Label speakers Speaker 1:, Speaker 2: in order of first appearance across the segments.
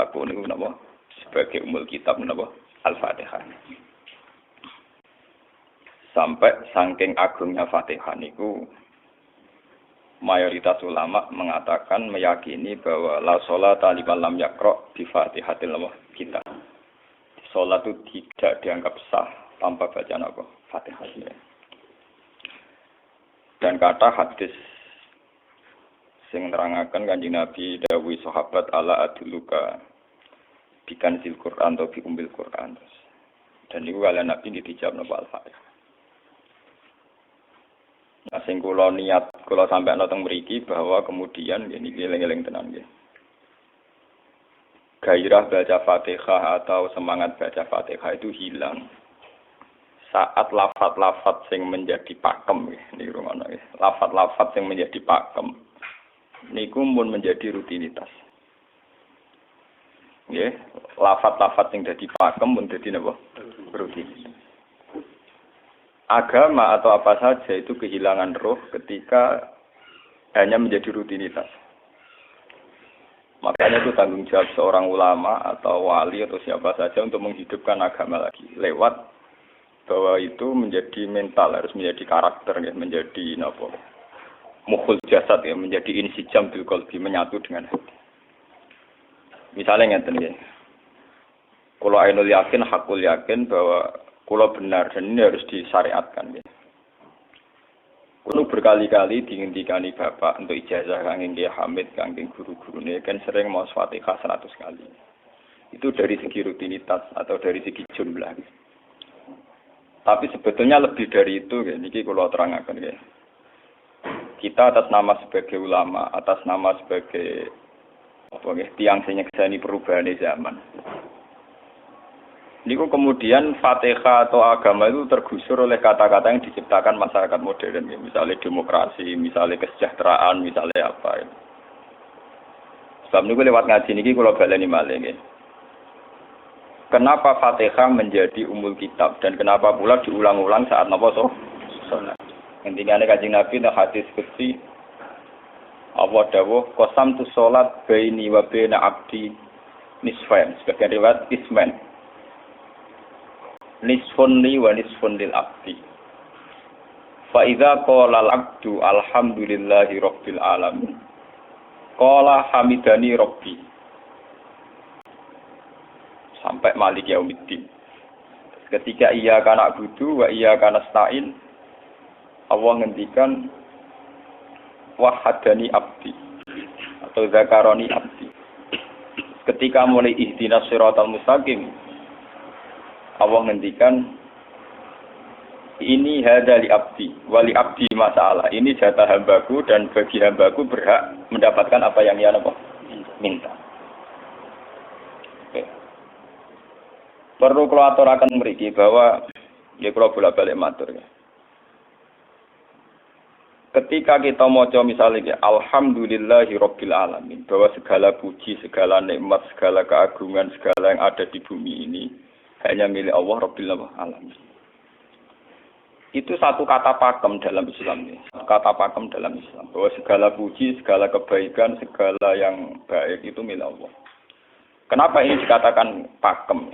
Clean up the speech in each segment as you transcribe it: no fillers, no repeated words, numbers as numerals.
Speaker 1: kitab niku napa sebagai umul kitab napa Al-Fatihah. Sampai saking agungnya Fatihah niku mayoritas ulama mengatakan meyakini bahwa la sholata liman lam yaqra bi Fatihatil kitab. Salat itu tidak dianggap sah tanpa bacaan apa? Fatihah. Dan kata hadis sing nerangaken Kanjeng Nabi dawuh sahabat ala aduluka bikan sil Quran atau bi umbil Quran. Dan niku kalian Nabi dijawab napa Al-Fatihah. Nah, sing kula niat kula sampai nonton mriki bahwa kemudian ini eling-eling tenan nggih. Gairah baca Fatihah atau semangat baca Fatihah itu hilang saat lafaz-lafaz yang menjadi pakem nggih niku ngono nggih. Lafaz-lafaz yang menjadi pakem niku mun menjadi rutinitas. Nggih, lafaz-lafaz yang dadi pakem mun dadi napa? Rutinitas. Agama atau apa saja itu kehilangan roh ketika hanya menjadi rutinitas. Makanya itu tanggung jawab seorang ulama atau wali atau siapa saja untuk menghidupkan agama lagi. Lewat bahwa itu menjadi mental, harus menjadi karakter, ya, menjadi mukhul jasad, ya, menjadi insijam bil qalbi, menyatu dengan hati. Misalnya ngeten ya. Kalau ainul yakin, hakul yakin bahwa kalau benar dan ini harus disyariatkan ya. Kulo berkali-kali dihentikan Bapak untuk ijazah kangge Kyai Hamid, kangge guru-gurune kan sering mau Fatihah 100 kali. Itu dari segi rutinitas atau dari segi jumlah. Tapi sebetulnya lebih dari itu ya, niki kulo terangaken ya. Kita atas nama sebagai ulama, atas nama sebagai tiang sing nyekseni perubahan zaman. Niku kemudian Fatihah atau agama itu tergusur oleh kata-kata yang diciptakan masyarakat modern, ya. Misalnya demokrasi, misalnya kesejahteraan, misalnya apa. Ya. Sebab niku lewat ngaji niki kula baleni malih nggih. Kenapa Fatihah menjadi umul kitab dan kenapa pula diulang-ulang saat napa salat. Intinya Kanjeng Nabi nang hadis qudsi Allah dawuh qasamtu salat baini wa baina abdi nisfain, sebagian riwayat isman. Nisfun li wa nisfun lil abdi. Fa idza qala al abdu alhamdulillahi rabbil alamin. Qala hamidani rabbi. Sampai malik yaumiddin. Ketika ia kana budu wa ia kana stain, Allah ngendikan wahadani abdi atau zakaroni abdi. Ketika mulai ihdinas siratal mustaqim, Allah ngendikan ini hadali abdi wali abdi masalah. Ini jatah hambaku dan bagi hambaku berhak mendapatkan apa yang ia minta. Oke. Perlu kalau aturaken mriki bahwa ya kalau bolak-balik matur ya. Ketika kita maca misalnya alhamdulillahi rabbil alamin, bahwa segala puji, segala nikmat, segala keagungan, segala yang ada di bumi ini hanya milik Allah Rabbil Alamin. Itu satu kata pakem dalam Islam ini. Kata pakem dalam Islam. Bahwa segala puji, segala kebaikan, segala yang baik itu milik Allah. Kenapa ini dikatakan pakem?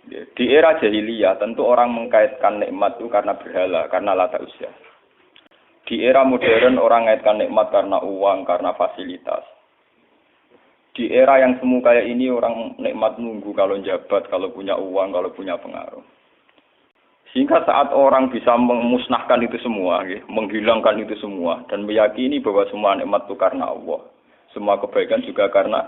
Speaker 1: Di era jahiliyah tentu orang mengkaitkan nikmat itu karena berhala, karena Lata Uzza. Di era modern orang mengaitkan nikmat karena uang, karena fasilitas. Di era yang semu kayak ini orang nikmat nunggu kalau jabat, kalau punya uang, kalau punya pengaruh. Sehingga saat orang bisa memusnahkan itu semua, menghilangkan itu semua, dan meyakini bahwa semua nikmat itu karena Allah. Semua kebaikan juga karena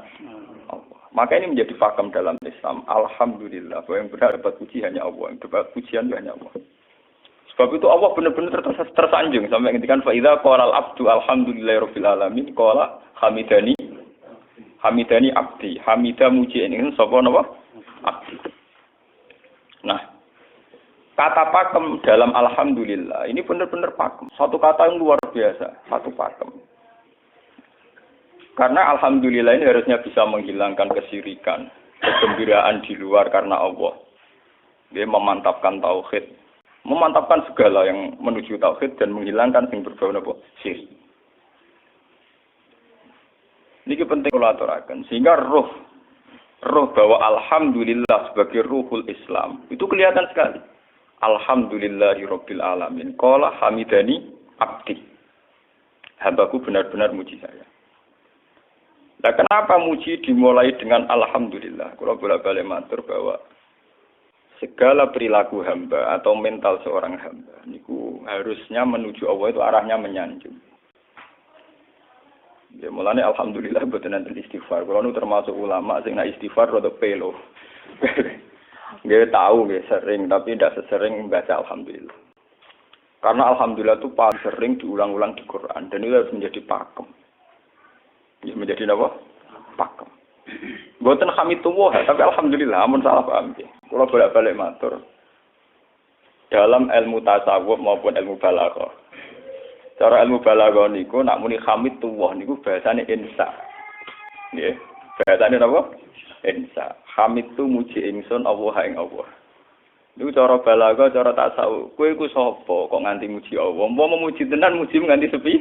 Speaker 1: Allah. Maka ini menjadi pakem dalam Islam. Alhamdulillah, bahwa yang benar dapat puji hanya Allah, yang dapat pujian hanya Allah. Sebab itu Allah benar-benar tersanjung sampai ngendikan fa idza qala al-abdu alhamdulillahirabbil alamin qala hamidani abdi, hamidah muji ini sapa napa? Abdi. Nah, kata pakem dalam alhamdulillah ini benar-benar pakem. Satu kata yang luar biasa, satu pakem. Karena alhamdulillah ini harusnya bisa menghilangkan kesyirikan, kegembiraan di luar karena Allah. Dia memantapkan tauhid, memantapkan segala yang menuju tauhid dan menghilangkan yang berbau napa? Syirik. Ini penting kula aturaken sehingga roh roh bahwa alhamdulillah sebagai ruhul Islam. Itu kelihatan sekali. Alhamdulillahirabbil alamin. Qala hamidani abdi. Hambaku benar-benar muji saya. Nah, kenapa muji dimulai dengan alhamdulillah? Kalau bolak-balik matur bahwa segala perilaku hamba atau mental seorang hamba niku harusnya menuju Allah itu arahnya menyanjung. Ya mulane alhamdulillah mboten enten istighfar. Kulo nu termasuk ulama sing nak istighfar rada pelo. Nggih tahu nggih sering tapi tidak sesering baca alhamdulillah. Karena alhamdulillah itu paling sering diulang-ulang di Quran dan itu harus menjadi pakem. Ya, menjadi apa? Pakem. Mboten hamidullah tapi alhamdulillah amun salah paham nggih. Kulo bolak-balik matur. Dalam ilmu tasawuf maupun ilmu balaghah. Cara ilmu balaghah niku nak muni hamidullah niku bahasane insa. Nggih. Bahasane napa? Insa. Hamid tu muji ingsun Allah ing Allah. Niku cara balaghah, cara tasawuf. Kowe iku sapa kok nganti muji Allah? Umpama memuji tenan muji nganti sepi.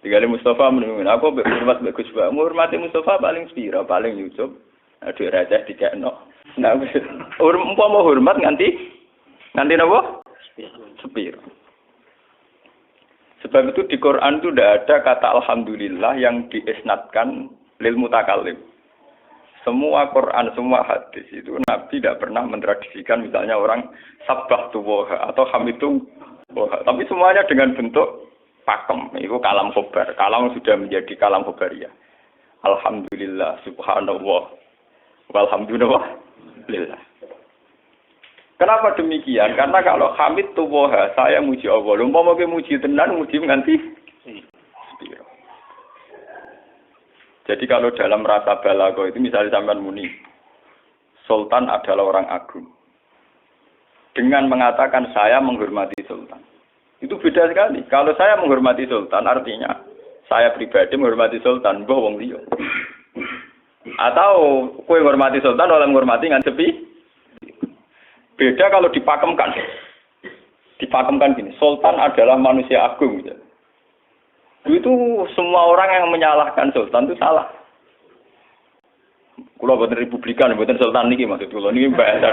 Speaker 1: Tinggal Mustafa menunggu. Aku hormat mbek Gus Ba. Hormati Mustafa paling sepira, paling nyucup. Aduh receh dikekno. Nah, umpama hormat nganti napa? Sepira. Sebab itu di Quran itu tidak ada kata alhamdulillah yang diisnadkan lil mutakallim. Semua Quran, semua hadis itu Nabi tidak pernah mentradisikan misalnya orang sabbahtu wa atau hamidu wa. Tapi semuanya dengan bentuk pakem. Itu kalam khobar. Kalam sudah menjadi kalam khobariyah. Alhamdulillah, subhanallah, walhamdulillah. Kenapa demikian? Karena kalau hamid tuwoha, saya muji Allah. Umpama ke muji tenan, muji nganti sepiro. Jadi kalau dalam rasa balaghah itu misalnya sampean muni, Sultan adalah orang agung. Dengan mengatakan saya menghormati Sultan. Itu beda sekali. Kalau saya menghormati Sultan artinya saya pribadi menghormati Sultan, mbah wong liya. Atau kowe menghormati Sultan oleh menghormati ngan sepi. Beda kalau dipakemkan. Dipakemkan gini, Sultan adalah manusia agung gitu. Itu semua orang yang menyalahkan Sultan itu salah. Kula boten republikan, boten Sultan niki maksud kula niki bahasa.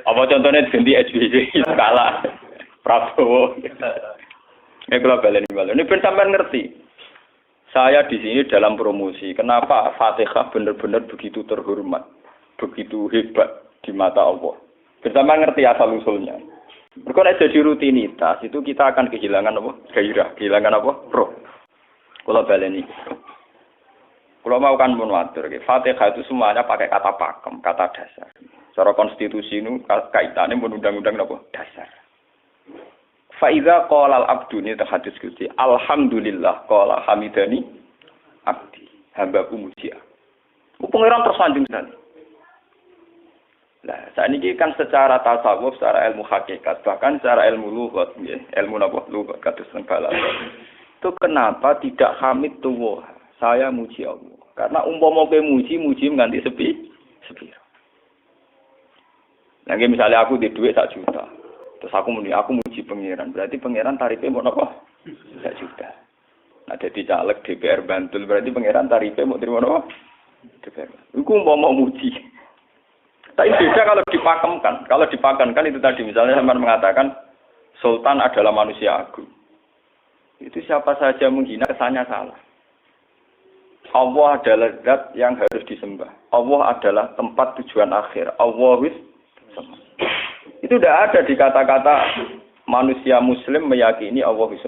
Speaker 1: Apa contohnya ganti SBY kalah Prabowo. Kula baleni malah. Ini ben sampean ngerti. Saya di sini dalam promosi. Kenapa Fatihah benar-benar begitu terhormat, begitu hebat di mata Allah. Bersama ngerti asal usulnya. Berkona jadi rutinitas itu kita akan kehilangan apa? Gairah, kehilangan apa? Roh. Kalau baleni. Kalau mau kan menwatur, Fatihah itu semuanya pakai kata pakem, kata dasar. Secara konstitusi itu kaitannya undang-undang apa? Dasar. Faiza qala al-abdu ni hadis kunci. Alhamdulillah qala hamidani abdi. Hambaku muji. Pengiran tersanjung sekali. Nah, saat ini kan secara tasawuf, secara ilmu hakikat, bahkan secara ilmu lughat, ilmu napa lughat kados teng balaghah. Itu kenapa tidak hamid tuwa? Saya muji Allah. Karena umpama kowe muji nganti sepi. Nah, misalnya aku di duit 1 juta. Terus aku muji pangeran. Berarti pangeran tarifnya mau napa? 1 juta. Nah, jadi caleg DPR Bantul berarti pangeran tarifnya mau terima napa? DPR. Iku umpama muji. Tapi beda kalau dipakemkan. Kalau dipakemkan itu tadi misalnya sampean mengatakan Sultan adalah manusia agung. Itu siapa saja menghina kesannya salah. Allah adalah zat yang harus disembah. Allah adalah tempat tujuan akhir. Allah wis. Itu tidak ada di kata-kata manusia muslim meyakini Allah wis.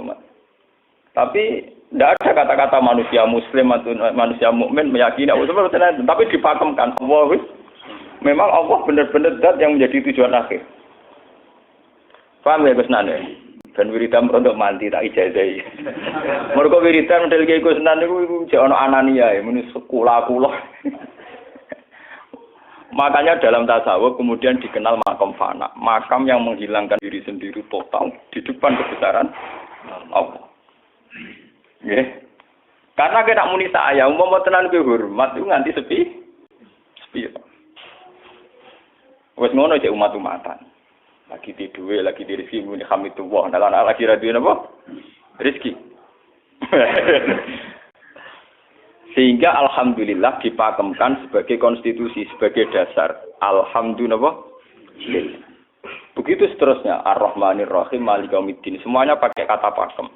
Speaker 1: Tapi tidak ada kata-kata manusia muslim atau manusia mukmin meyakini Allah wis. Tapi dipakemkan Allah wis. Memang Allah benar-benar zat yang menjadi tujuan akhir. Paham ya Gus Nan? Dan wiridan untuk mandi tak ijazahi. Mergo wiridan model iki Gus Nan niku jek ana anania ya, muni sekula-kula. Makanya dalam tasawuf kemudian dikenal makam fana, makam yang menghilangkan diri sendiri total di depan kebesaran Allah. Nggih. Karena kena muni saya, umpama tenan kowe hormat itu nganti sepi. Wes ngono cek umat-umatan. Lagi di duwe, lagi di rezeki muni hamidullah, ndalan lagi ra duwe napa? Rezeki. Sehingga alhamdulillah dipakemkan sebagai konstitusi, sebagai dasar. Alhamdulillah. Begitu seterusnya. Ar-Rahmanir Rahim, Maliki Yaumiddin. Semuanya pakai kata pakem.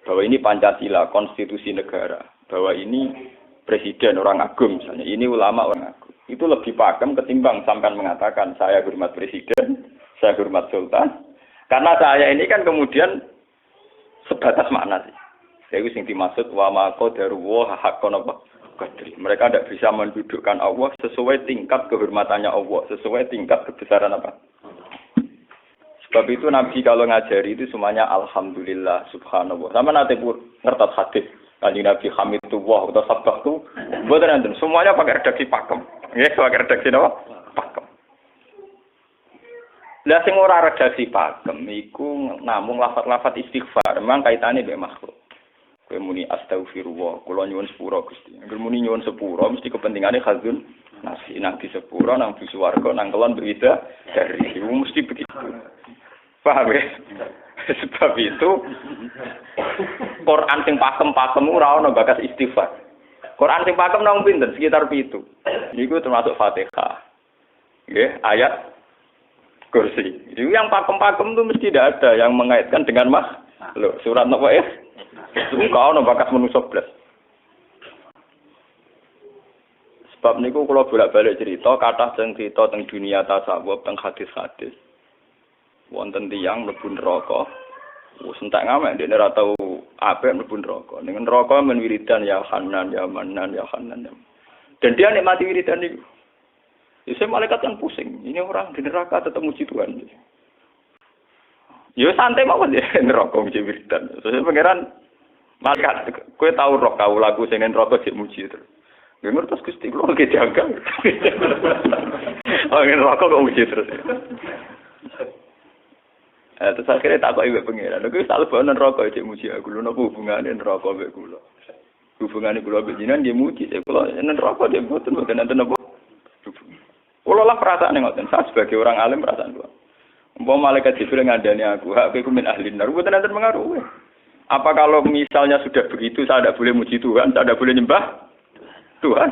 Speaker 1: Bahwa ini Pancasila, konstitusi negara. Bahwa ini presiden orang agung misalnya. Ini ulama orang agung. Itu lebih pakem ketimbang sampai mengatakan saya hormat presiden, saya hormat sultan. Karena saya ini kan kemudian sebatas makna sih. Itu yang dimaksud wa ma qadaruhu haqqan qadri. Mereka tidak bisa mendudukkan Allah sesuai tingkat kehormatannya Allah, sesuai tingkat kebesaran apa. Sebab itu Nabi kalau ngajari itu semuanya alhamdulillah subhanallah. Sama nanti ngertos hadis Kanjeng Nabi hamidullah atau sabaqtu, mboten enten semuanya pakai redaksi pakem. Nggih, pakai redaksi napa? Pakem. Lah sing ora redaksi pakem iku namung lafaz-lafaz istighfar, memang kaitane mbek makhluk. Kowe muni astagfirullah, kula nyuwun sepura Gusti. Angger muni nyuwun sepura mesti kepentingane khazun nasi nang di sepura nang di swarga nang kelon berida dari itu mesti begitu. Paham ya? Sebab itu Quran sing pakem-pakem ora ana bakas istighfar. Quran sing pakem nang pinten sekitar 7. Niku termasuk Fatihah. Nggih, ayat kursi. Itu yang pakem-pakem itu mesti tidak ada yang mengaitkan dengan makhluk. Surat napa ya? Itu kau ono bakas manusia blas. Sebab niku kalau bolak-balik cerita, kata cerita tentang dunia tasawuf, tentang hadis-hadis. Wonten tiyang mlebu neraka. Wis entek ngamek dene ora tau apik mlebu neraka. Ning neraka men wiridan ya Hanan ya Manan ya Hanan. Dan dia nikmati wiridan niku. Isih malaikat kan pusing. Ini orang di neraka tetap muji Tuhan. Ya santai mawon ya neraka muji wiridan. Terus pangeran malaikat, kowe tau roh kawulaku sing neraka sik muji terus. Nggih ngertos Gusti kula ge jaga. Oh neraka kok muji terus. Terus akhirnya tak kok iwek pangeran. Lha tak lebokno neraka sik muji aku. Lha napa hubungane neraka mek kula? Hubungane kula mek jenengan nggih muji sik kula neraka nggih mboten enten napa. Kula lah perasaan ngoten. Saya sebagai orang alim perasaan kula. Umpama malaikat Jibril ngandani aku, hak kowe min ahli nar, mboten enten pengaruh. Apa kalau misalnya sudah begitu saya tidak boleh muji Tuhan, saya tidak boleh nyembah Tuhan?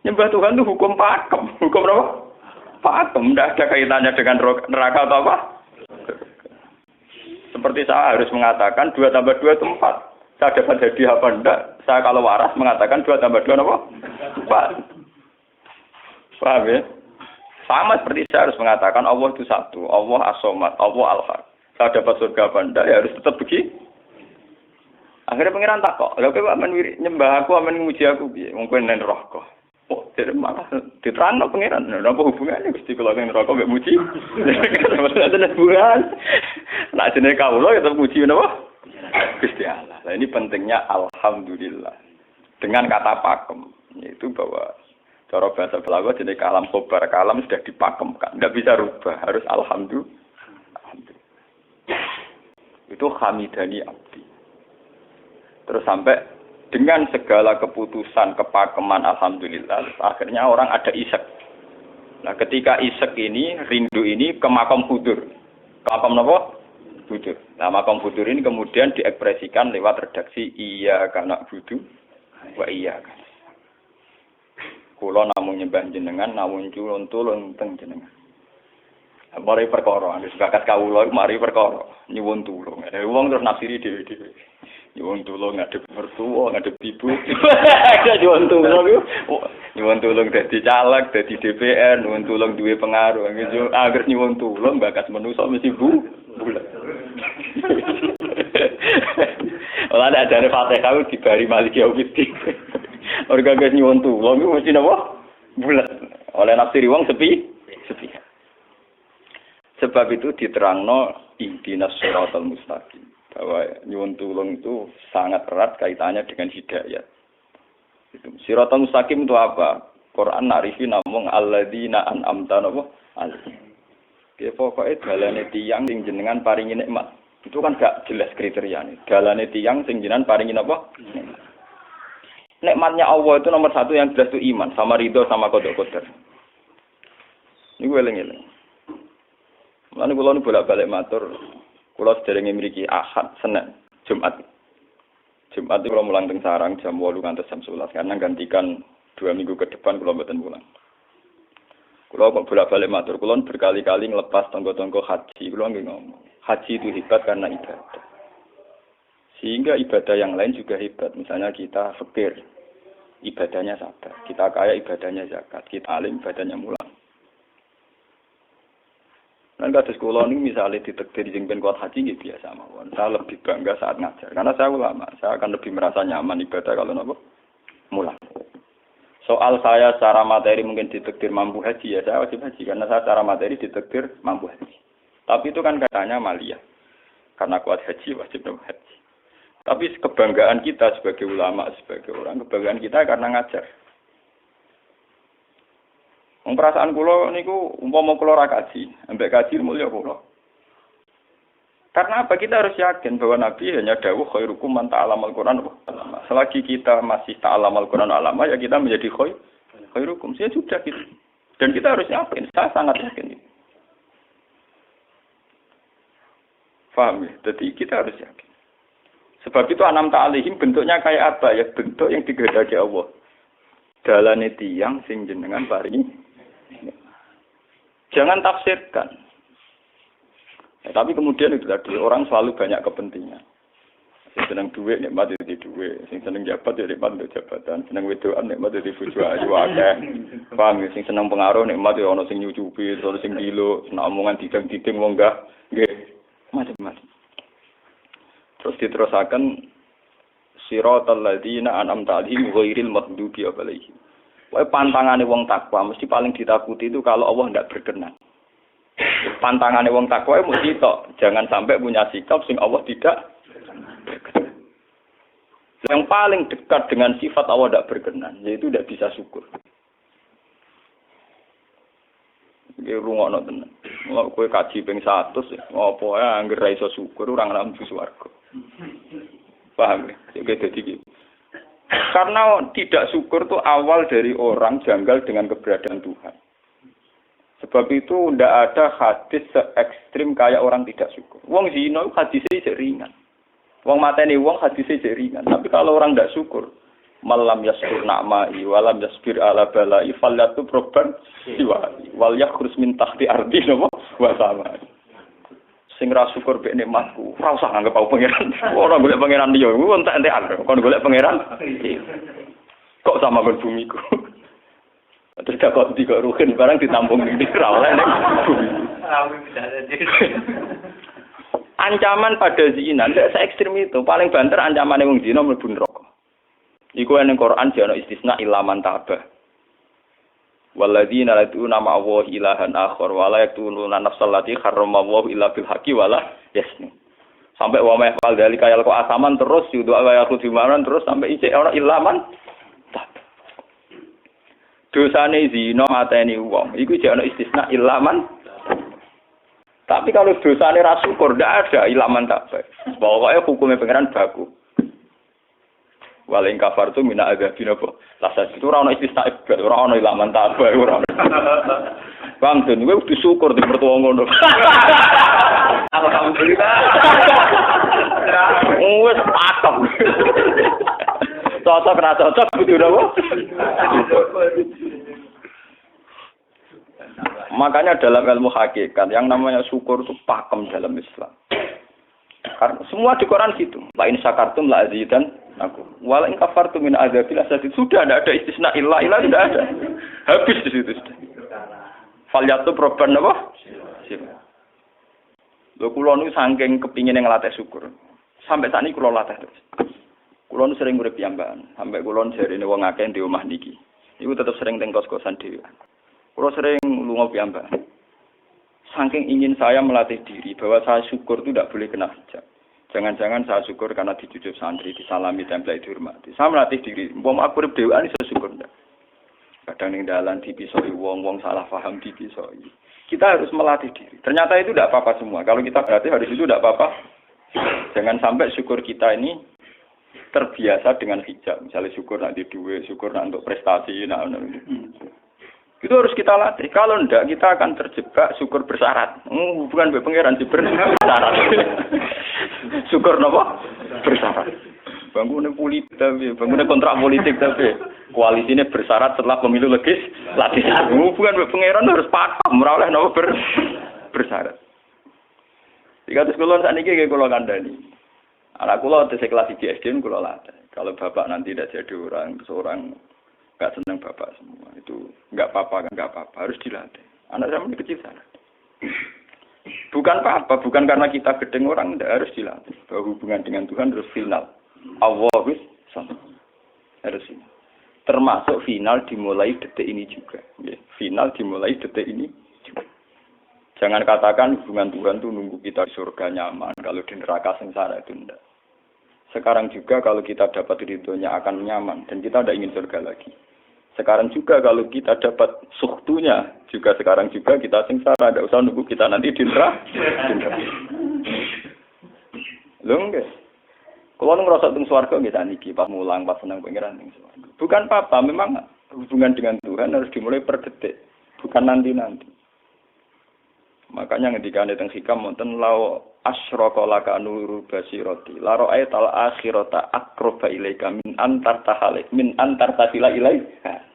Speaker 1: Nyembah Tuhan itu hukum pakem. Hukum apa? Pakem. Tidak ada kaitannya dengan neraka atau apa? Seperti saya harus mengatakan 2 tambah 2 itu 4. Saya dapat hadiah apa enggak? Saya kalau waras mengatakan 2 tambah 2 apa? 4. Paham ya? Sama seperti saya harus mengatakan Allah itu satu. Allah as-somad. Allah al-haq. Saya dapat surga apa enggak? Ya harus tetap begitu. Akhirnya pengiran tak kok, lha kowe amen nyembah aku, amen nguji aku piye? Wong kowe nen neraka. Oh, jadi malah diterangno pengiran. Lha apa hubungannya Gusti kula ning neraka mek muji? Ada hubungan. Nek jenenge kawula ya tetep muji napa? Gusti Allah. Nah, ini pentingnya alhamdulillah. Dengan kata pakem, yaitu bahwa cara bahasa Belaga jenenge kalam khobar, kalam sudah dipakemkan, enggak bisa rubah, harus alhamdulillah. Itu hamidani abdi. Terus sampai dengan segala keputusan kepakeman alhamdulillah akhirnya orang ada isek. Nah ketika isek ini rindu ini ke makam hudur. Ke makam apa? Hudur. Nah makam hudur ini kemudian diekspresikan lewat redaksi iya kana budu wa iya kan. Kula namung nyembah jenengan namung tulung teng jenengan. Mari perkara, wis bakat kawula mari perkara nyuwun tulung. Wong terus nafsiri dhewe-dhewe. Nyuwun tulung ngadep mertua, ngadep ibu. Nyuwun tulung nyuwun tulung dadi caleg, dadi DPR, nyuwun tulung duwe pengaruh. Angger nyuwun tulung bakat manusa mesti bulat. Ora ada ajare Fatihah dibari Maliki Yaumiddin. Orga guys nyuwun tulung mesti napa? Bulat. Oleh nafsiri wong sepi. Sebab itu diterangno ihdinas shiratal mustaqim. Bahwa nyuwun tulung itu sangat erat kaitannya dengan hidayat. Itu shiratal mustaqim itu apa? Quran narifi namung alladzina an'amta alaihim. Ki pokoke dalane tiyang sing jenengan paringi nikmat. Itu kan gak jelas kriteriane. Dalane tiyang sing jenengan paringi napa? Nikmatnya Allah itu nomor 1 yang jelas itu iman sama ridho sama qada qadar. Niku eling-eling. Lan kula nu bolak-balik matur, kula sederenge mriki Ahad, Senin, Jumat. Jumat itu kalau mulang teng sarang jam 8 ngantos jam 11 karena gantikan 2 minggu ke depan kalau mboten mulang. Kalau kok bolak-balik matur, kalau berkali-kali ngelepas tonggo-tonggo haji, kalau nggih ngomong. Haji itu hebat karena ibadah. Sehingga ibadah yang lain juga hebat. Misalnya kita fakir, ibadahnya sabar. Kita kaya, ibadahnya zakat. Kita alim, ibadahnya mulang. Dan kados kula ini misalnya ditekdir sing ben kuat haji nggih biasa mawon. Saya lebih bangga saat ngajar karena saya ulama. Saya akan lebih merasa nyaman ibadah kalau napa? Mulang. Soal saya secara materi mungkin ditekdir mampu haji ya saya wajib haji karena saya secara materi ditekdir mampu haji. Tapi itu kan katanya maliyah. Karena kuat haji wajib haji. Tapi kebanggaan kita sebagai ulama, sebagai orang, kebanggaan kita karena ngajar. Perasaan kula niku umpama kula ra kaji, ambek kaji mulya kula. Karena apa? Kita harus yakin bahwa Nabi hanya dawuh khairukum man ta'allamal Qur'an wa 'allama. Selagi kita masih ta'allamal Qur'an wa 'allama ya kita menjadi khairukum. Ya sudah gitu. Dan kita harus yakin, saya sangat yakin itu. Paham ya? Jadi kita harus yakin. Sebab itu anam ta'alihim bentuknya kayak apa ya? Bentuk yang digedaki Allah. Dalane tiyang sing jenengan paringi. Jangan tafsirkan. Ya, tapi kemudian itu tadi orang selalu banyak kepentingan. Sing seneng duit nikmat itu duit, sing seneng jabat ya nikmat untuk jabatan, seneng wedoan nikmat itu bojo ayu akeh. Paham ya? Sing seneng pengaruh nikmat ya ana sing nyucupi, ana sing dilo, seneng omongan didang-diding wong enggak nggih macam-macam. Terus diterusaken siratal ladzina an'amta 'alaihim ghairil maghdubi 'alaihim. Wae pantangane wong takwa mesti paling ditakuti itu kalau Allah tidak berkenan. Pantangane wong takwa mesti tok, jangan sampai punya sikap sing Allah tidak berkenan. Yang paling dekat dengan sifat Allah tidak berkenan, yaitu tidak bisa syukur. Iki rungokno tenan. Kowe kaji ping 100 apa ae anggere ra iso syukur ora ngambu swarga. Paham ya? Jadi gitu. Karena tidak syukur itu awal dari orang janggal dengan keberadaan Tuhan. Sebab itu tidak ada hadis se-ekstrim kayak orang tidak syukur. Wong zina hadisnya ringan. Wong mateni wong hadisnya ringan. Tapi kalau orang tidak syukur, malam yaskur na'mai walam yasbir ala balai fallatu proban siwali wal yakhrus min tahti ardi napa wa sama. Sing ra syukur mek nikmatku, ora usah nganggep aku pangeran. Ora golek pangeran liya, ku entek-entekan. Kon golek pangeran. Kok sama kon bumiku. Terus kok tiga ruhin barang ditampung iki ra oleh ning bumi. Ancaman pada zina ndak se ekstrem itu. Paling banter ancamane wong zina mlebu neraka. Iku ning Quran jane istisna ilaman tabah. Walladzina lad'una ma'allahi ilahan akhar wa la yaqtuluna nafsal lati harramallahu illa bil haqqi wa la yasni. Sampai wa ma yafal dari kaya kok asaman terus yudu kaya kudimaran terus sampai isih ora ilaman. Dosane zina mateni wong iku jek ana istisna ilaman. Tapi kalau dosane ra syukur ndak ada ilaman tak. Pokoke hukume pangeran baku. Waling kafar tu mina agabin apa? Lasa itu ora ono istisna ibad, ora ono ilaman tabah ora. Bang den kowe kudu syukur di mertua ngono. Alhamdulillah. Wes patok. Cocok ra cocok kudu apa? Makanya dalam ilmu hakikat yang namanya syukur itu pakem dalam Islam. Karena semua di Quran gitu. La in syakartum la azidan aku. Wala in kafartum min adzabil asad. Sudah tidak ada istisna illa tidak ada. Habis di situ sudah. Falyatu proban apa? Lho kula niku saking kepingin ngelatih syukur. Sampai saat ini kula latih terus. Kula nu sering urip piyambakan, sampai kula jarine wong akeh di omah niki. Iku tetep sering teng kos-kosan dhewe. Kula sering lunga piyambakan. Saking ingin saya melatih diri bahwa saya syukur itu tidak boleh kena hijab. Jangan-jangan saya syukur karena dicucuk santri, disalami, tempel, dihormati. Saya melatih diri. Wong aku urip dhewean iso syukur ndak. Kadang ning dalan dipisoi wong salah paham dipisoi. Kita harus melatih diri. Ternyata itu tidak apa-apa semua. Kalau kita berarti hari itu tidak apa-apa. Jangan sampai syukur kita ini terbiasa dengan hijab. Misalnya syukur nak di duit, syukur nak untuk prestasi, itu harus kita latih. Kalau enggak, kita akan terjebak syukur bersyarat. Bukan pangeran bersyarat. Syukur apa? Bersyarat. bangunnya politik tapi, bangunnya kontrak politik tapi, koalisinya bersyarat setelah pemilu legislatif. Bukan pangeran harus pakem, meroleh nopo bersyarat. Jika terus kulon saat ini kayak kulon kandani, anak kulon tes kelas SD kulon latih. Kalau bapak nanti tidak jadi orang, seorang nggak senang bapak semua itu nggak apa-apa, harus dilatih. Anak saya masih kecil sana. Bukan apa-apa, bukan karena kita gedeng orang, tidak harus dilatih. Bahwa hubungan dengan Tuhan harus final. Allah harus final. Termasuk final dimulai detik ini juga. Final dimulai detik ini juga. Jangan katakan hubungan Tuhan itu nunggu kita di surga nyaman. Kalau di neraka sengsara itu tidak. Sekarang juga kalau kita dapat ridhonya akan nyaman. Dan kita tidak ingin surga lagi. Sekarang juga kalau kita dapat suhtunya, juga sekarang juga kita sengsara, tidak usah nunggu kita nanti di neraka. Lho nggih. Kalau ngerasa teng swarga nggih saniki pas mulang pas senang pangeran teng swarga. Bukan apa-apa, memang hubungan dengan Tuhan harus dimulai per detik, bukan nanti-nanti. Makanya ketika teng hikam wonten lau asyraka laka nuru basirati la ra'aital akhirata aqraba ilaika min antar tasila ilaika.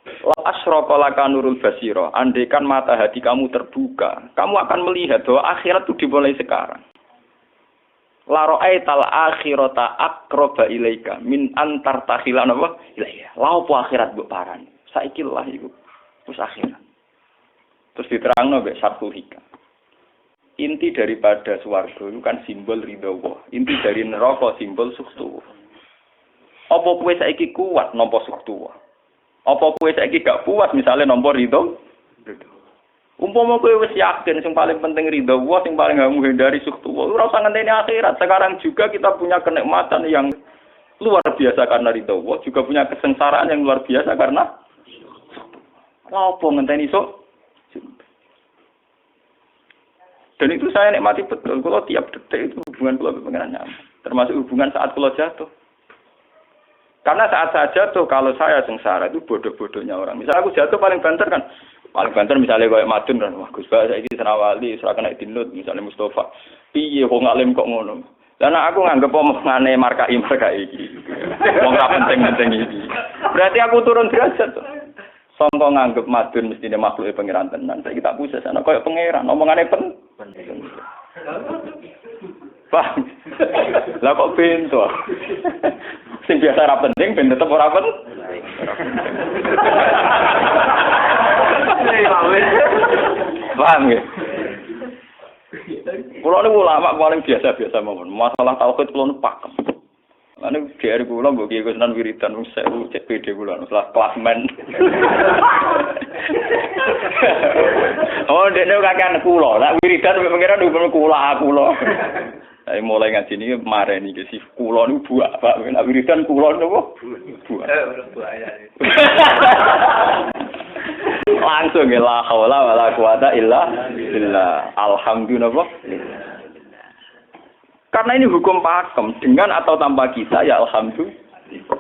Speaker 1: La asyraka laka nurul basira, andaikan mata hati kamu terbuka, kamu akan melihat bahwa akhirat itu dimulai sekarang. La ra'aital akhirata aqraba ilaika min antar tasila napa ilaika. La opo akhirat mbok parani. Saiki lah iku wis akhirat. Terus diterangno mek satu hikam. Inti daripada swarga itu kan simbol ridho Allah. Inti dari neraka simbol sukhtu. Apa kowe saiki kuat nampa sukhtu? Apa kowe saiki gak kuat misalnya nampa ridho? Umpama kowe wis yakin sing paling penting ridho Allah, sing paling kamu hindari sukhtu. Ora usah ngenteni akhirat. Sekarang juga kita punya kenikmatan yang luar biasa karena ridho Allah, juga punya kesengsaraan yang luar biasa karena apa ngenteni sok? Dan itu saya nikmati betul. Kalau tiap detik itu hubungan kalau pengen nyaman. Termasuk hubungan saat kalau jatuh. Karena saat saya jatuh, kalau saya sengsara itu bodoh-bodohnya orang. Misalnya aku jatuh paling banter kan. Paling banter misalnya kayak Madun kan. Wah Gus Ba saya ini senawali, serah kena dinut. Misalnya Mustafa. Piye kok ngalim kok ngono. Karena aku nganggep omongane markai iki. Wong tak penting-penting iki. Berarti aku turun derajat tuh. Sangka nganggep Madun mestine makhluke pangeran tenan. Saiki tak puses ana koyo pangeran, omongane penting. Paham? Lah kok pintu. Sing biasa ora penting ben tetep ora penting. Paham ya? Kulo niku ulama paling biasa-biasa mawon. Masalah tauhid kulo niku pakem. Ane DR kula mbok kiye Gunan wiridan wis 1000 cek PD kula salah klasmen. Oh, dekne kakean kula. Nek wiridan pengiran hukum kula. Saya mulai ngaji ini mareni ke si kula niku buak, Pak. Nek wiridan kula niku buak. Langsung ya la haula wala quwata illa billah. Alhamdulillah. Karena ini hukum pakem, dengan atau tanpa kita ya alhamdulillah.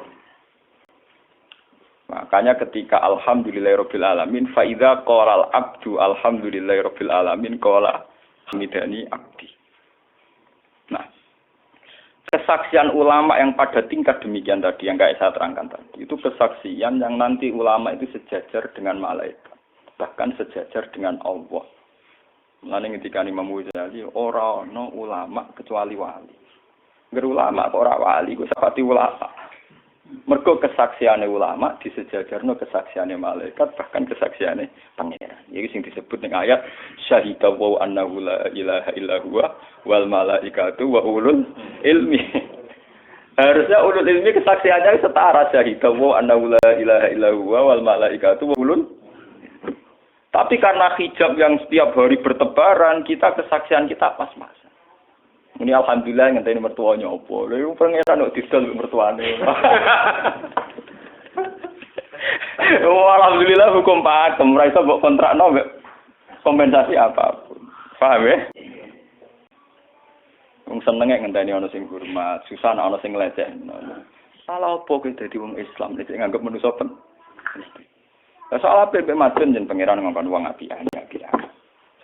Speaker 1: Makanya ketika alhamdulillahirabbil alamin fa idza qala al-abdu alhamdulillahirabbil alamin qala hamidani abdi. Nah, kesaksian ulama yang pada tingkat demikian tadi yang kayak saya terangkan tadi, itu kesaksian yang nanti ulama itu sejajar dengan malaikat, bahkan sejajar dengan Allah. Mulane ketika Imam Ghazali ora ana ulama kecuali wali. Ngger ulama kok ora wali kok sapati ulama. Mergo kesaksiane ulama disejajarno kesaksiane malaikat bahkan kesaksiane pangeran. Iki sing disebut ning ayat syahida wa annahu la ilaha illa huwa wal malaikatu wa ulul ilmi. Harusnya ulul ilmi kesaksiannya setara syahida wa annahu la ilaha illa huwa wal malaikatu wa ulul. Tapi karena hijab yang setiap hari bertebaran, kita kesaksian kita pas-pasan. Ini alhamdulillah ngenteni mertuanya apa. Lha pangeran kok didol mertuane. Oh alhamdulillah hukum pakem, ora iso mbok kontrakno mbek kompensasi apapun. Paham ya? Wong senenge ngenteni ana sing hormat, susah ana sing lecehno. Salah apa kowe dadi wong Islam nek nganggep manusa pen. Soal apa Madun jen pangeran ngomong uang apian.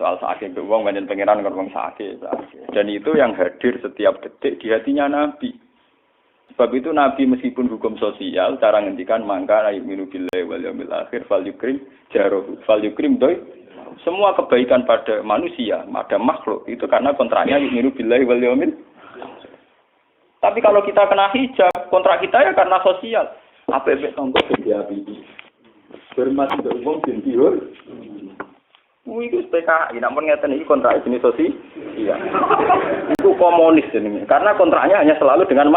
Speaker 1: Soal sakit uang banyak pangeran ngomong sakit. Dan itu yang hadir setiap detik di hatinya Nabi. Sebab itu Nabi meskipun hukum sosial, cara ngendikan mangka yu'minu billahi wal yaumil akhir fal yukrim jarohu fal yukrim doi. Semua kebaikan pada manusia, pada makhluk itu karena kontraknya yu'minu billahi wal yaumil. Tapi kalau kita kena hijab, kontrak kita ya karena sosial. Apa efek contoh dia ini? Hormat untuk umum bin diur. Itu PKI, namun ngeten iki kontrak jenis sosial. Iya. Itu komunis ini. Karena kontraknya hanya selalu dengan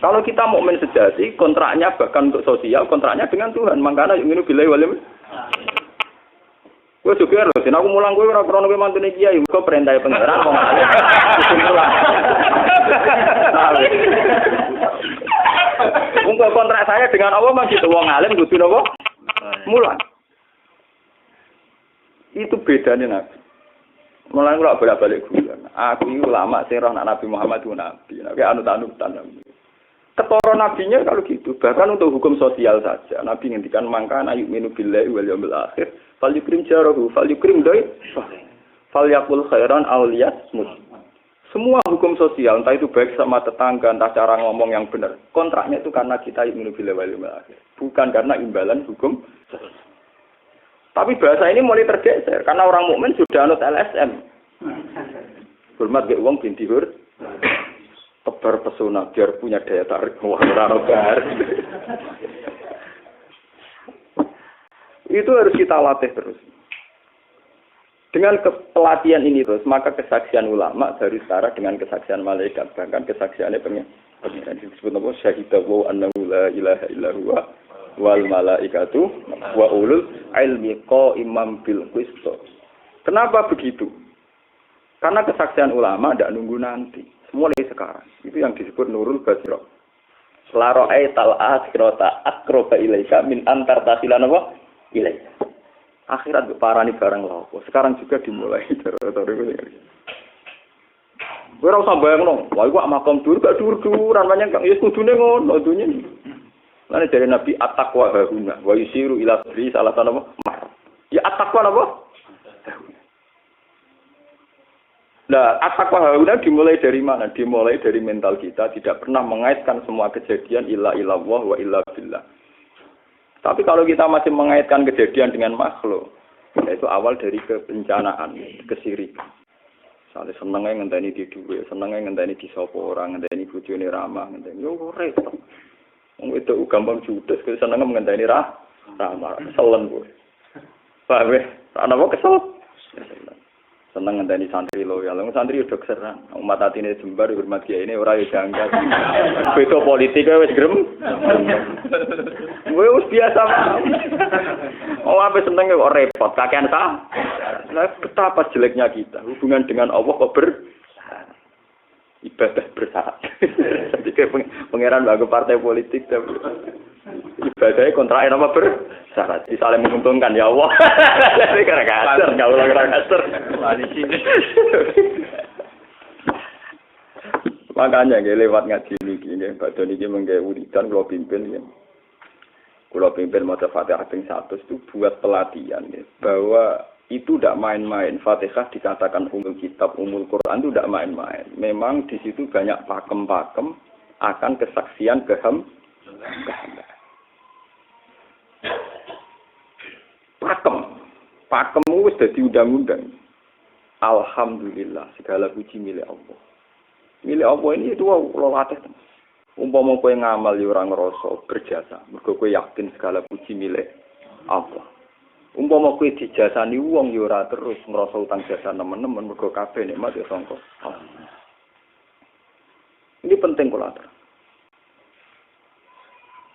Speaker 1: kalau kita mukmin sejati, kontraknya bahkan untuk sosial, kontraknya dengan Tuhan. Makanya yu'minu billahi wal yaumil. Kowe juga lho, aku mulang kowe ora krono kowe mantune kiai, kok perintah pangeran kok ngene. Kesimpulan. Untuk kontrak saya dengan Allah masih wong alim kudu napa? Mulang. Itu bedanya Nabi. Mulai kula bolak-balik guyon. Aku iki ulama sing roh Nabi Muhammad itu nabi. Nek anut-anutan. Ketara nabinya kalau gitu, bahkan untuk hukum sosial saja. Nabi ngendikan mangkana yu'minu billahi wal yaumil akhir, fal yukrim jarahu, fal yukrim doi, fal yaqul khairan aw liyasmut. Semua hukum sosial, entah itu baik sama tetangga, entah cara ngomong yang benar. Kontraknya itu karena kita yu'minu billahi wal yaumil akhir, bukan karena imbalan hukum sosial. Tapi bahasa ini mulai tergeser karena orang mukmin sudah anut LSM. Hormat ge wong binti hur. Tebar pesona biar punya daya tarik warna. Itu harus kita latih terus. Dengan pelatihan ini terus, maka kesaksian ulama dari setara dengan kesaksian malaikat, bahkan kesaksiannya pengiran disebut apa? Syahidahu annahu la ilaha illa huwa wal malaikatu wa ulul ilmi qaiman bil qist. Kenapa begitu? Karena kesaksian ulama tidak nunggu nanti. Mulai sekarang. Itu yang disebut nurul basirah. La ra'aital akhirata aqraba ilaika min antar tasilan apa? Ilaika. Akhirat parani barang lapo. Sekarang juga dimulai dari ini. Ora usah bayangno, wah iku makam dur gak dur-duran banyak kang ya kudune ngono dunya. Lan dari Nabi at-taqwa hahuna wa yusiru ila sabri salah satu apa? Ya at-taqwa apa? Nah, at-taqwa hauna dimulai dari mana? Dimulai dari mental kita, tidak pernah mengaitkan semua kejadian illa illallah wa illa billah. Tapi kalau kita masih mengaitkan kejadian dengan makhluk, yaitu awal dari kebencanaan, kesirikan. Misalnya senengnya ngenteni di duwe, senengnya ngenteni di sapa orang, ngenteni bojone ramah, ngenteni yo repot. Wong itu gampang judes, senengnya ngenteni ramah, keselen kowe. Paham ya? Ana apa kesel? Seneng ngenteni santri loyal. Santri udah keserang. Umat atine jembar hormat kiai ini ora yo janggal. Beda politik wis grem. Wis biasa. Oh, apa seneng kok repot, kakean ta? Nah, betapa jeleknya kita. Hubungan dengan Allah kok ibadah bersyarat. Jadi pangeran bagi partai politik tapi ibadahnya kontrak apa bersyarat. Saling menguntungkan ya Allah. Jadi karena kasar, kalau orang kasar. Makanya lewat ngaji ini, Pak Doni ini menggawe wiridan kalau pimpin ya. Kalau pimpin maca Fatihah ping 100 itu buat pelatihan ya, bahwa itu tidak main-main. Fatihah dikatakan umul kitab, umul Quran itu tidak main-main. Memang di situ banyak pakem-pakem akan kesaksian kehambaan. Pakem itu sudah diundang-undang. Alhamdulillah, segala puji milik Allah. Milik Allah ini itu Allah latih. Umpama kowe ngamal ya ora ngrasa berjasa, mergo kowe yakin segala puji milik Allah. Umpama kowe dijasani wong ya ora terus ngrasa utang jasa nemen-nemen mergo kabeh nikmat ya sangka Allah. Ini penting kula atur.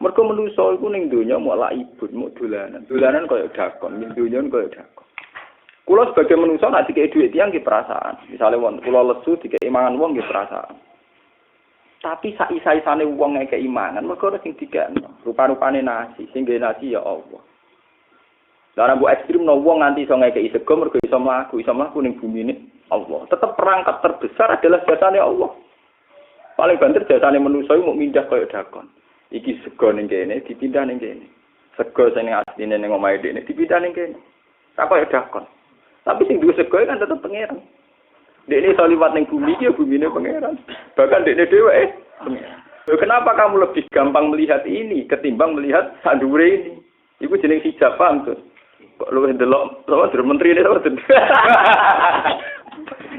Speaker 1: Mergo manusa iku ning donya mau laibut, mau dolanan. Dolanan kaya dakon, ning donya kaya dakon. Kula sebagai manusa nek dikek dhuwit tiyang ki perasaan. Misale wong kula lesu dikek mangan wong ki perasaan. Tapi saisa-isane wong ngekek imangan, mergo sing dikekno. Rupa-rupane nasi, sing nggawe nasi ya Allah. Lah mbok ekstrem no wong nganti iso ngekeki sego mergo iso mlaku ning bumine Allah. Tetep perangkat terbesar adalah jasane Allah. Paling banter jasane manusa iku mung mindah kaya dakon. Iki sego ning kene dipindah ning kene. Sego sing asline ning omahe dekne dipindah ning kene. Tak kaya dakon. Tapi sing duwe sego kan tetep pangeran. Dekne iso liwat ning bumi iki ya bumine pangeran. Bahkan dekne dhewe pangeran. Kenapa kamu lebih gampang melihat ini ketimbang melihat sandure ini? Iku jeneng hijab paham tuh. Kok lu ndelok sama menteri ini sama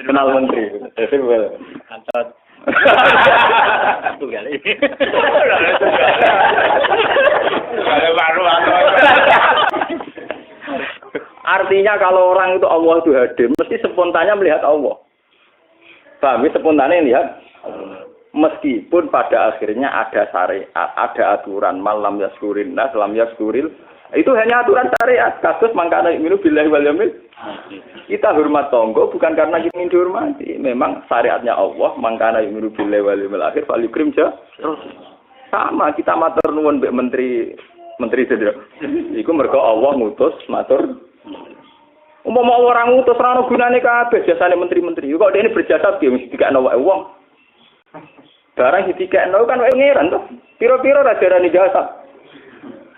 Speaker 1: kenal menteri.
Speaker 2: Antot. Tunggal ini.
Speaker 1: Artinya kalau orang itu Allah itu hadir, mesti spontannya melihat Allah. Paham? Spontannya lihat. Meskipun pada akhirnya ada syariat, ada aturan malam yaskurin nas, lam yaskuril. Itu hanya aturan syariat. Kasus mangkana minu billahi wal yamil. Kita hormat tonggo bukan karena kita ingin dihormati. Memang syariatnya Allah mangkana minu billahi wal yamil akhir fal yukrim ja. Sama kita matur nuwun mbek menteri sedaya. Iku mergo Allah ngutus matur. Umpama orang ngutus ora ono gunane kabeh jasane menteri-menteri. Kok dene berjasa piye mesti dikakno wae wong. Barang dikakno kan wae ngeran to. Piro-piro ra darani jasa.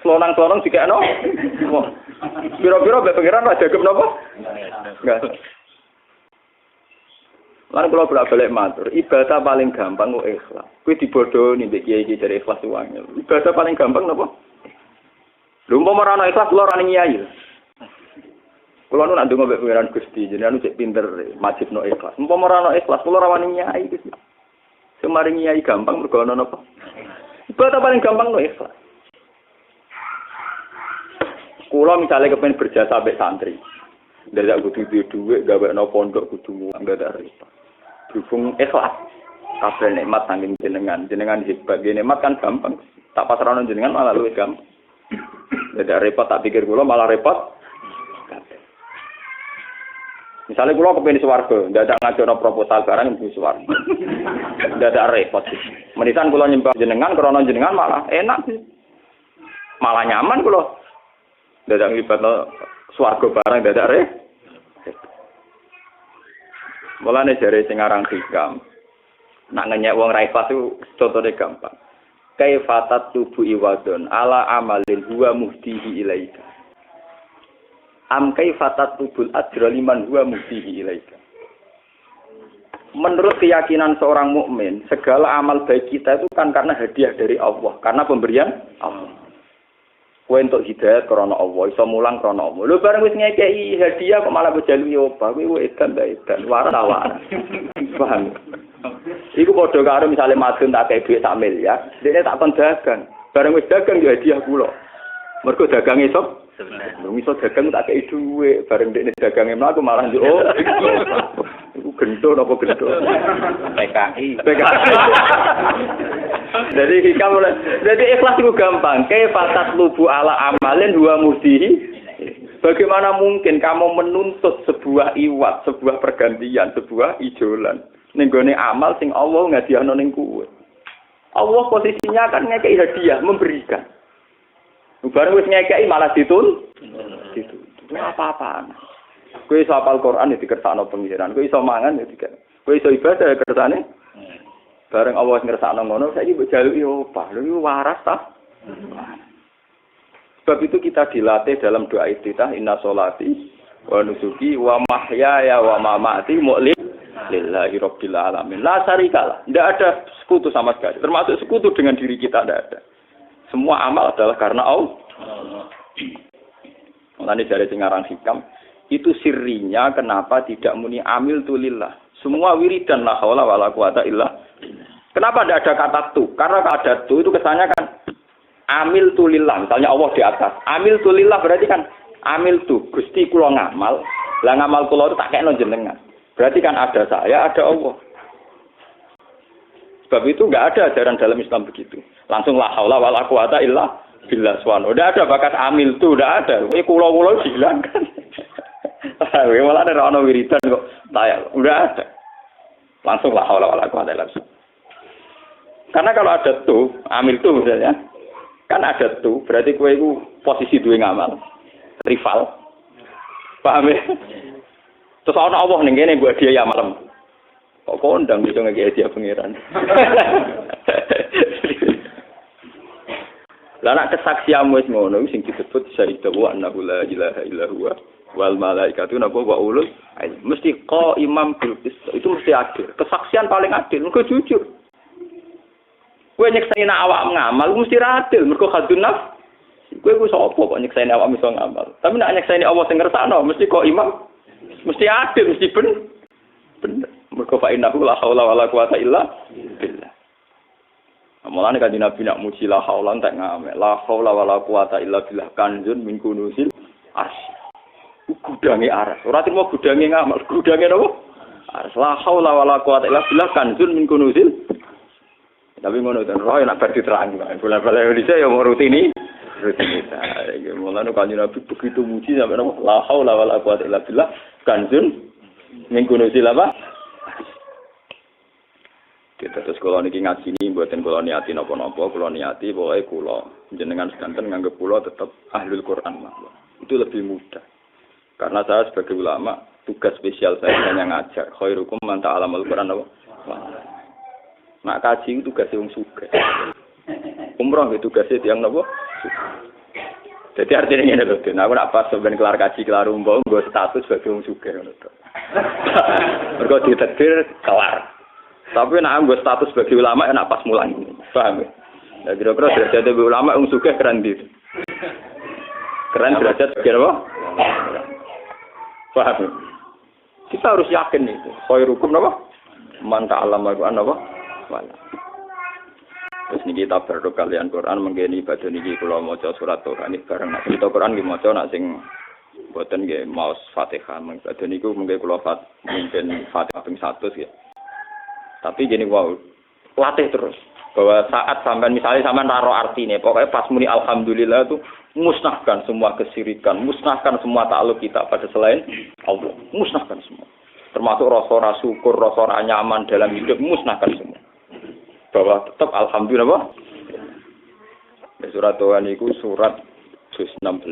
Speaker 1: Selonang-selonang dikakno. Piro-piro mbek pangeran ra jagep napa? Enggak. Lan kula bolak-balik matur, ibadah paling gampang kok ikhlas. Kuwi dibodohi mbek kiai-kiai dari ikhlas uang. Ibadah paling gampang napa? Lha umpama ora ana ikhlas kula ora nyai. Kula nu nak ndonga mbek pangeran Gusti, jenengan cek pinter majibno ikhlas. Umpama ora ana ikhlas kula ora wani nyai Gusti. Semaring nyai gampang mergo ana napa? Ibadah paling gampang no ikhlas. Kula misalnya kepen berjasa mbek santri. Ndak kudu duwe gawekno pondok kudu nggak ada repot. Berhubung ikhlas. Kabeh nikmat saking jenengan hebat. Nikmat kan gampang. Tak pasrahno jenengan malah luwih gampang. Ndak repot tak pikir kula malah repot. Misalnya kula kepengin swarga, ndak ada ngajono proposal barang mlebu swarga. Ndak ada repot. Menitan kula nyembah jenengan krana jenengan malah enak sih. Malah nyaman kula. Ndak ada nglibatno swarga barang ndak ada repot. Mulane jare sing aran hikam. Nak ngenyek wong ra ikhlas itu contone gampang. Kaifatat tubu iwadon ala amalin huwa muhtihi ilaika. Am kaifatat tubul ajra liman huwa muhtihi ilaika. Menurut keyakinan seorang mukmin, segala amal baik kita itu kan karena hadiah dari Allah, karena pemberian Allah. Kowe entuk hidayah karena Allah, iso mulang karena Allah. Lho bareng wis ngekeki hadiah kok malah bejalu yo apa? Kowe edan ta edan, waras ta waras. Paham? Iku padha karo misale madun tak kei dhuwit sak miliar, dekne tak kon dagang. Bareng wis dagang yo hadiah kula. Mergo dagang esuk lho iso dagang tak kei dhuwit, bareng dekne dagange mlaku malah yo oh. Iku gento napa gento? PKI. Jadi ikhlas itu gampang. Kaifatat lubu ala amalin huwa muhdihi. Bagaimana mungkin kamu menuntut sebuah iwat, sebuah pergantian, sebuah ijolan ning gone amal sing Allah ngadiahno ning kowe. Allah posisinya kan ngekeki hadiah, memberikan. Bareng wis ngekeki malah ditun. Itu apa-apaan. Kowe iso hafal Quran ya dikersakno pengiran, kowe iso mangan ya dikek. Kowe iso ibadah ya kersane. Bareng Allah ngersakno ngono, saiki mbok jaluki opah. Lho waras ta? Sebab itu kita dilatih dalam doa iftitah inna sholati wa nusuki wa mahyaya wa mamati lillahi rabbil alamin. La syarikalah. Tidak ada sekutu sama sekali. Termasuk sekutu dengan diri kita tidak ada. Semua amal adalah karena Allah. Mulane dari singarang hikam itu sirrinya kenapa tidak muni amil tulillah. Semua wiridan la haula wala quwata illa. Kenapa tidak ada kata tu? Karena kalau ada tu itu kesannya kan amil tulillah. Misalnya Allah di atas. Amil tulillah berarti kan amil tu Gusti kula ngamal. Lah ngamal kula itu tak kekno jenengan. Berarti kan ada saya, ada Allah. Sebab itu enggak ada ajaran dalam Islam begitu. Langsung la haula wala quwata illa billah subhanahu. Udah ada bakat amil tu, udah ada. Kowe kula-kula dihilangkan. Kowe malah ora ono wiridan kok. Tayal, udah ada. Langsung la haula wala quwata illa billah. Karena kalau ada tuh, amil tuh misalnya, kan ada tuh, berarti kowe iku posisi duwe ngamal, rival. Paham ya? Terus ana Allah ning kene mbok dia ya malam. Kok kondang bisa ngeki dia pangeran. Lah nek kesaksianmu wis ngono sing disebut syahida wa annahu la ilaha illa huwa wal malaikatu napa wa ulul mesti qaimam bil qist. Itu mesti adil. Kesaksian paling adil, mergo jujur. Kowe nyekseni awak ngamal mesti ra adil, mergo khadun nafs. Kowe ku sapa kok nyekseni awak iso ngamal. Tapi nek nyekseni Allah sing ngersakno mesti kok imam. Mesti adil, mesti bener. Mergo fa innahu la haula wala quwata illa billah. Mulane kan Nabi nak muji la haula entek ngamal. La haula wala quwata illa billah kanjun min kunusil arsy. Gudange aras. Ora trimo gudange ngamal, gudange napa? Aras. La haula wala quwata illa billah kanjun min kunusil. Tapi ngono ten roh nek bar diterang. Bola-bola Indonesia ya mau rutinitas. Mulane kan Nabi begitu muji sampai napa? La haula wala quwata illa billah kanjun min kunusil apa? Kita terus kalau niki ngaji ini buatin kalau niati nopo-nopo, kalau niati pokoknya kulo jenengan sedanten nganggep kulo tetap ahlul Quran lah. Itu lebih mudah. Karena saya sebagai ulama tugas spesial saya hanya ngajar. Khairukum man ta'allamal Quran apa? Nak kaji itu tugasnya wong sugih. Umroh itu tugasnya tiyang napa? Jadi artinya ngene lho, aku nak pas sampeyan kelar kaji kelar umroh nggo status sebagai wong sugih ngono to. Mergo ditetir kelar. Tapi nek anggo status sebagai ulama enak pas mulang. Paham ya? Ya kira-kira derajat sebagai ulama wong sugih keren ndi. Keren derajat sebagai apa? Paham ya? Kita harus yakin itu. Khairukum napa? Man ta'allama Al-Qur'an napa? Wala. Terus niki kita berdoa kalian Quran menggeni ibadah niki kula maca surat Toha niki bareng nek kita Quran nggih maca nek sing boten nggih maos Fatihah ibadah niku mengke kula mimpin Fatihah ping 100 ya. Tapi gini wow, latih terus. Bahwa saat sampean misalnya sampean raro artine, pokoknya pas muni alhamdulillah itu musnahkan semua kesyirikan, musnahkan semua takluk kita pada selain Allah, musnahkan semua. Termasuk rasa syukur, rasa nyaman dalam hidup, musnahkan semua. Bahwa tetap alhamdulillah. Surat Tuhan itu surat juz 16.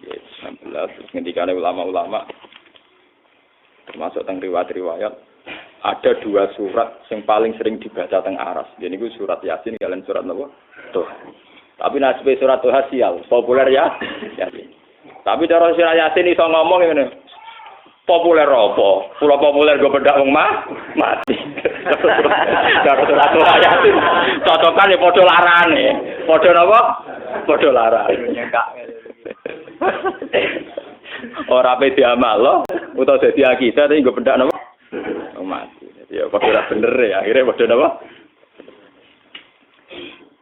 Speaker 1: Yes, 16 terus ngendikane ulama-ulama termasuk teng riwayat ada 2 surat yang paling sering dibaca teng aras. Jadi itu surat Yasin kalian surat apa? Toha. Tapi nasib surat Toha sial, populer ya. Yasin. Tapi cara surat Yasin iso ngomong ngene. Populer apa? Pulau populer go bedak wong mati. Cara surat Toha Yasin cocokan ya padha larane. Padha napa? Padha larane. Ora pe diamal utawa dadi akidah tapi go bedak napa? Mati. Ya padha bener ya, akhirnya padha napa?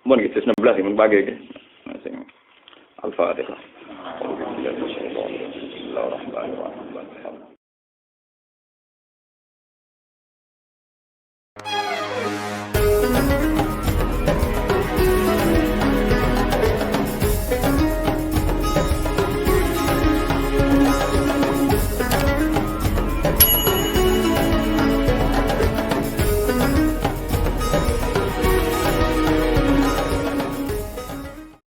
Speaker 1: Mun gitu 16 mun bagi iki. Al-Fatihah. Bismillahirrahmanirrahim.